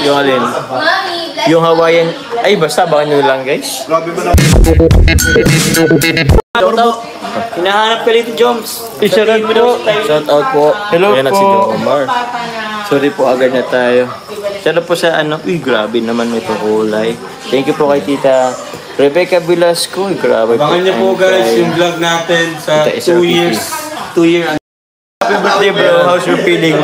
Yung alin? Yung Hawaiian. Ay, basta baka nyo lang, guys. Grabe ba na? Hinahanap ka dito, Joms. Shout out po. Shout out po. Hello Ayan po. na si John Omar. Sorry po, agad na tayo. Shout out po sa ano. Uy, grabe naman itong kulay. Thank you po kay Tita Rebecca Velasco. Uy, grabe po. Abangan niyo po guys yung vlog natin sa Tita 2 years. 2 year. Happy birthday, bro. How's your feeling?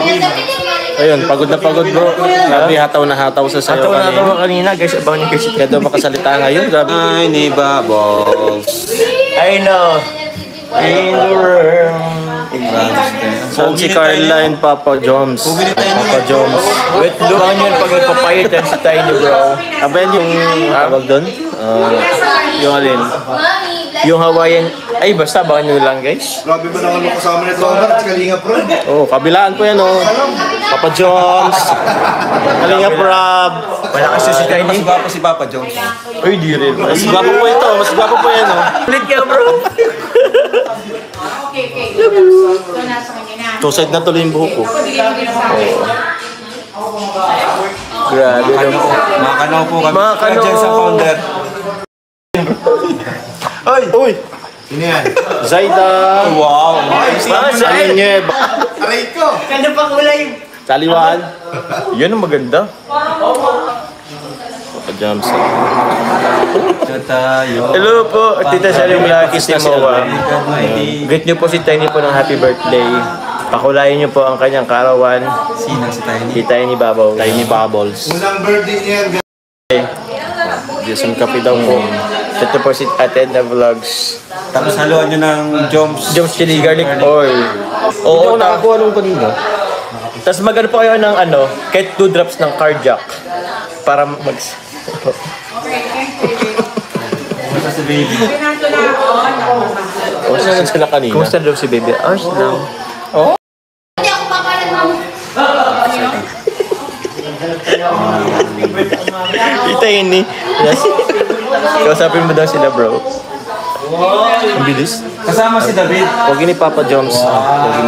Ayun, pagod na pagod bro. Grabe, hataw na hataw sa sayo Ataw na ataw kanina, guys. Abangan niyo kasi. Kaya daw makasalita ngayon. Grabe. Ay, ni Babos. I know. In the world. Saan si Carla and Papa Joms? Papa Joms. Wait, lumakan yun pag nagpapayit yan si Tiny, bro. Aben yung tawag doon? Yung alin? Yung Hawaiian. Ay, basta baka nyo lang, guys. Grabe ba naman kasama nito? At Kalinga Pro. Oh, kabilaan po yan oh. Papa Joms. Kalinga Prab. Wala kasi si Tiny. Mas si Papa Joms. Uy, di rin. Mas gwapo po ito. Mas gwapo po yan oh. Ulit ka, bro. Okay. So, nasa kanya na. Two-side na tuloy yung buhok ko. Grabe naman. Makakanaw po kami. Makakanaw. Dyan sa founder. Ay! Uy! Sino yan? Zaida! Wow. Zaida! Niya, Aray ko! Ganda pa kulay. Taliwan. yan ang maganda. Papa Joms. Tayo. Hello po, Tita Salim Lucky Simowa. Greet niyo po si Tiny po ng happy birthday. Pakulayan niyo po ang kanyang karawan. Sino si Tiny? Si Tiny Babaw. Tiny Bubbles. Unang birthday niya yan. Jason Kapi daw po. Ito po si Ate na Vlogs. Tapos haluan nyo ng Joms. Jones Chili Garlic Oil. Hindi Oo, ako nakakuha nung kanina. tapos magano po kayo ng ano, kahit 2 drops ng cardiac. Para mag... Basta si baby. Pinanto na ako. O saan sila kanina? Kumusta daw si baby? Ayos lang. Hindi ako papalag mo. Ito yun eh. Yes. Kausapin mo daw sila, bro. Ang bilis. Kasama si David. Huwag ni Papa Joms.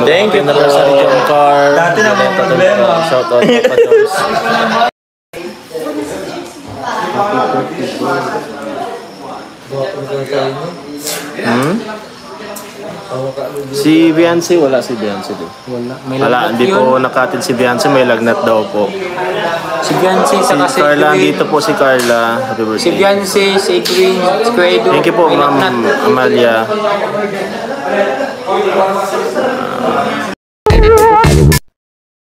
Thank you. Anniversary John Car. Dati na may problema. Shout out Papa Joms. Si Beyonce, wala si Beyonce doon. Wala, hindi po nakatid si Beyonce, may lagnat daw po. Si Beyonce, Si saka si Carla, Edwin. dito po si Carla. Happy birthday. Si Beyonce, si Edwin, si Credo. Thank you po, Ma'am Amalia.